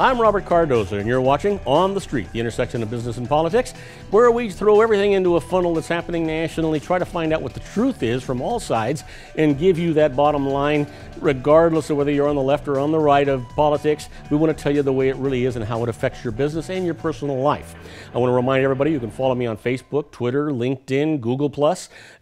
I'm Robert Cardoza, and you're watching On the Street, the intersection of business and politics, where we throw everything into a funnel that's happening nationally, try to find out what the truth is from all sides, and give you that bottom line, regardless of whether you're on the left or on the right of politics. We want to tell you the way it really is and how it affects your business and your personal life. I want to remind everybody you can follow me on Facebook, Twitter, LinkedIn, Google+,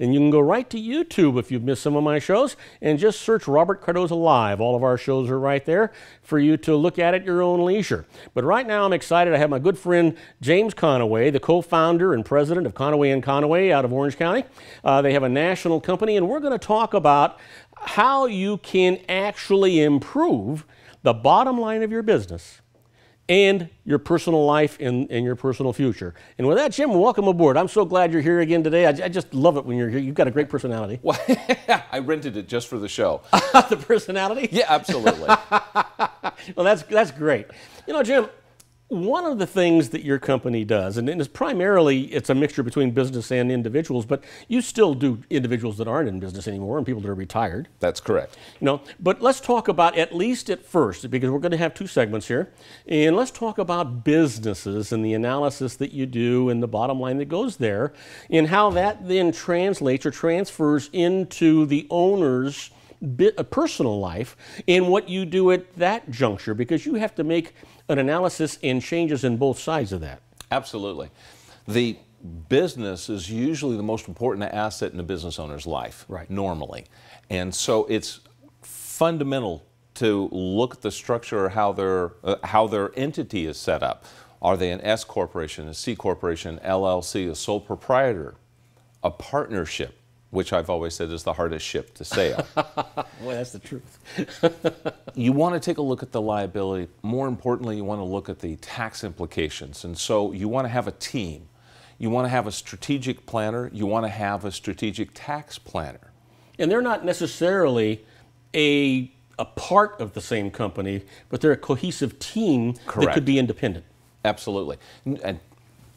and you can go right to YouTube if you've missed some of my shows, and just search Robert Cardoza Live. All of our shows are right there for you to look at your own leisure. But right now I'm excited. I have my good friend James Conaway, the co-founder and president of Conaway & Conaway out of Orange County. They have a national company, and we're going to talk about how you can actually improve the bottom line of your business and your personal life and your personal future. And with that, Jim, welcome aboard. I'm so glad you're here again today. I just love it when you're here. You've got a great personality. Well, I rented it just for the show. The personality? Yeah, absolutely. Well, that's great. You know, Jim, one of the things that your company does, and it's primarily, it's a mixture between business and individuals, but you still do individuals that aren't in business anymore and people that are retired. That's correct. You know, but let's talk about, at least at first, because we're going to have two segments here, and let's talk about businesses and the analysis that you do and the bottom line that goes there, and how that then translates or transfers into the owner's personal life and what you do at that juncture, because you have to make an analysis and changes in both sides of that. Absolutely. The business is usually the most important asset in a business owner's life, right, normally. And so it's fundamental to look at the structure, how their entity is set up. Are they an S corporation, a C corporation, LLC, a sole proprietor, a partnership, which I've always said is the hardest ship to sail. Boy, that's the truth. You want to take a look at the liability. More importantly, you want to look at the tax implications. And so you want to have a team. You want to have a strategic planner. You want to have a strategic tax planner. And they're not necessarily a part of the same company, but they're a cohesive team. Correct. That could be independent. Absolutely. And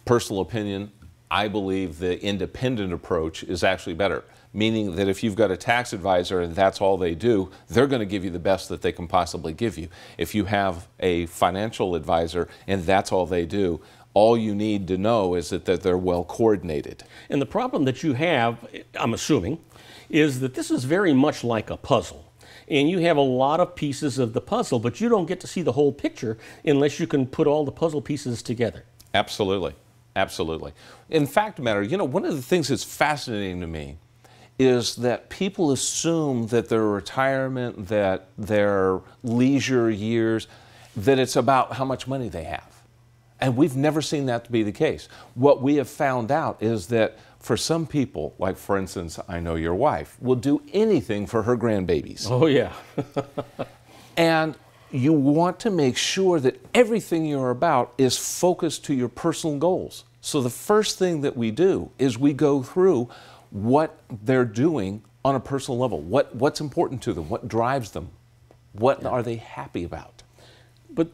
personal opinion, I believe the independent approach is actually better, meaning that if you've got a tax advisor and that's all they do, they're going to give you the best that they can possibly give you. If you have a financial advisor and that's all they do, all you need to know is that they're well coordinated. And the problem that you have, I'm assuming, is that this is very much like a puzzle. And you have a lot of pieces of the puzzle, but you don't get to see the whole picture unless you can put all the puzzle pieces together. Absolutely. Absolutely. In fact, matter, you know, one of the things that's fascinating to me is that people assume that their retirement, that their leisure years, that it's about how much money they have. And we've never seen that to be the case. What we have found out is that for some people, like for instance, I know your wife, will do anything for her grandbabies. Oh, yeah. And you want to make sure that everything you're about is focused to your personal goals. So the first thing that we do is we go through what they're doing on a personal level. What's important to them? What drives them? What are they happy about? But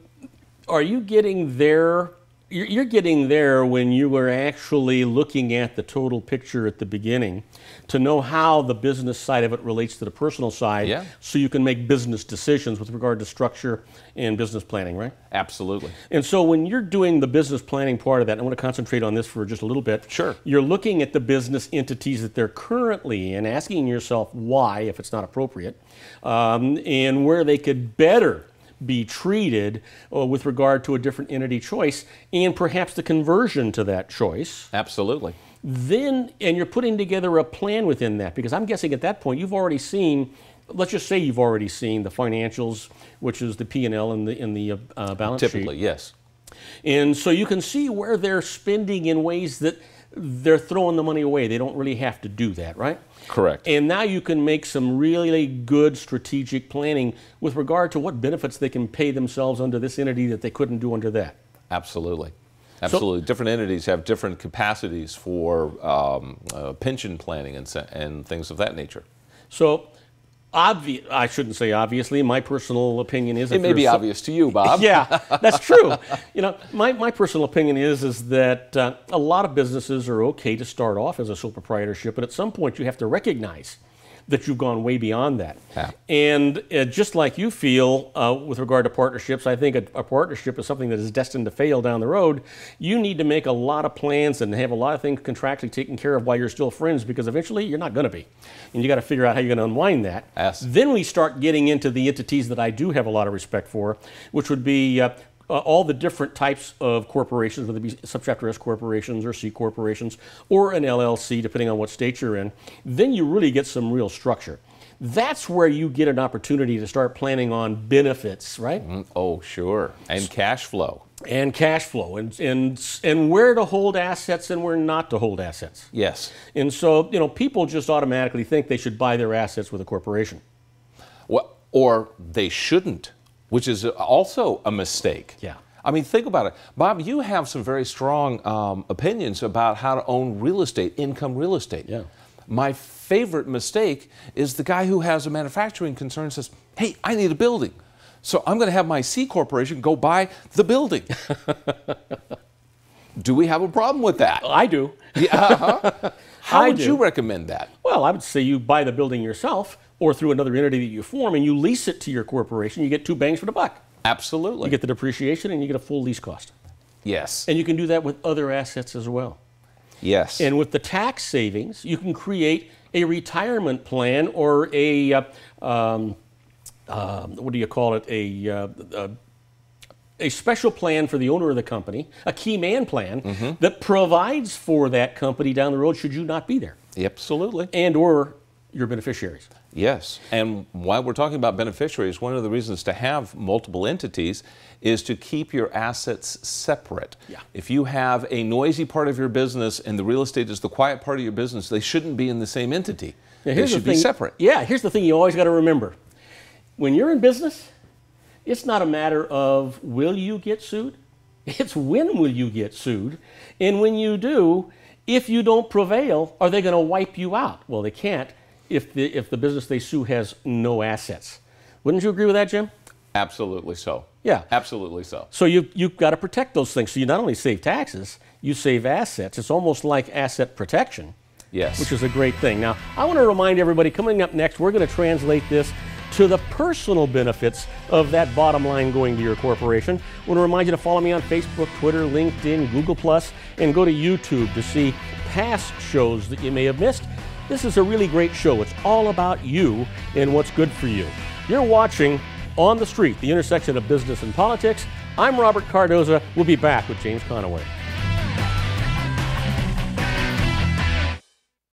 are you getting there? You're getting there when you are actually looking at the total picture at the beginning to know how the business side of it relates to the personal side, yeah, so you can make business decisions with regard to structure and business planning, right? Absolutely. And so when you're doing the business planning part of that, I want to concentrate on this for just a little bit. Sure. You're looking at the business entities that they're currently in, asking yourself why, if it's not appropriate, and where they could better be treated with regard to a different entity choice and perhaps the conversion to that choice. Absolutely. Then, and you're putting together a plan within that, because I'm guessing at that point you've already seen, let's just say you've already seen the financials, which is the P&L and the balance sheet. Typically, yes. And so you can see where they're spending in ways that they're throwing the money away. They don't really have to do that, right? Correct. And now you can make some really good strategic planning with regard to what benefits they can pay themselves under this entity that they couldn't do under that. Absolutely. Absolutely. So, different entities have different capacities for pension planning and things of that nature. So, I shouldn't say obviously. My personal opinion is... It may be obvious to you, Bob. Yeah, that's true. You know, my personal opinion is that a lot of businesses are okay to start off as a sole proprietorship, but at some point you have to recognize that you've gone way beyond that. Yeah. And just like you feel with regard to partnerships, I think a partnership is something that is destined to fail down the road. You need to make a lot of plans and have a lot of things contractually taken care of while you're still friends, because eventually you're not going to be. And you got to figure out how you're going to unwind that. Yes. Then we start getting into the entities that I do have a lot of respect for, which would be all the different types of corporations, whether it be subchapter S corporations or C corporations or an LLC, depending on what state you're in. Then you really get some real structure. That's where you get an opportunity to start planning on benefits, right? Oh, sure. And cash flow. And cash flow, and where to hold assets and where not to hold assets. Yes. And so, you know, people just automatically think they should buy their assets with a corporation. Well, or they shouldn't, which is also a mistake. Yeah. I mean, think about it. Bob, you have some very strong opinions about how to own real estate, income real estate. Yeah. My favorite mistake is the guy who has a manufacturing concern and says, hey, I need a building, so I'm going to have my C corporation go buy the building. Do we have a problem with that? I do. Yeah, How would you recommend that? Well, I would say you buy the building yourself or through another entity that you form, and you lease it to your corporation. You get 2 bangs for the buck. Absolutely. You get the depreciation and you get a full lease cost. Yes. And you can do that with other assets as well. Yes. And with the tax savings, you can create a retirement plan or a, what do you call it, a special plan for the owner of the company, a key man plan that provides for that company down the road should you not be there. Absolutely. And or your beneficiaries. Yes, and while we're talking about beneficiaries, one of the reasons to have multiple entities is to keep your assets separate. Yeah. If you have a noisy part of your business and the real estate is the quiet part of your business, they shouldn't be in the same entity. They should be separate. Yeah, here's the thing you always got to remember. When you're in business, it's not a matter of will you get sued, it's when will you get sued, and when you do, if you don't prevail, are they going to wipe you out? Well, they can't if the business they sue has no assets. Wouldn't you agree with that, Jim? Absolutely so. Yeah. Absolutely so. So you've got to protect those things. So you not only save taxes, you save assets. It's almost like asset protection. Yes. Which is a great thing. Now, I want to remind everybody, coming up next, we're going to translate this to the personal benefits of that bottom line going to your corporation. I want to remind you to follow me on Facebook, Twitter, LinkedIn, Google+, and go to YouTube to see past shows that you may have missed. This is a really great show. It's all about you and what's good for you. You're watching On the Street, the intersection of business and politics. I'm Robert Cardoza. We'll be back with James Conaway.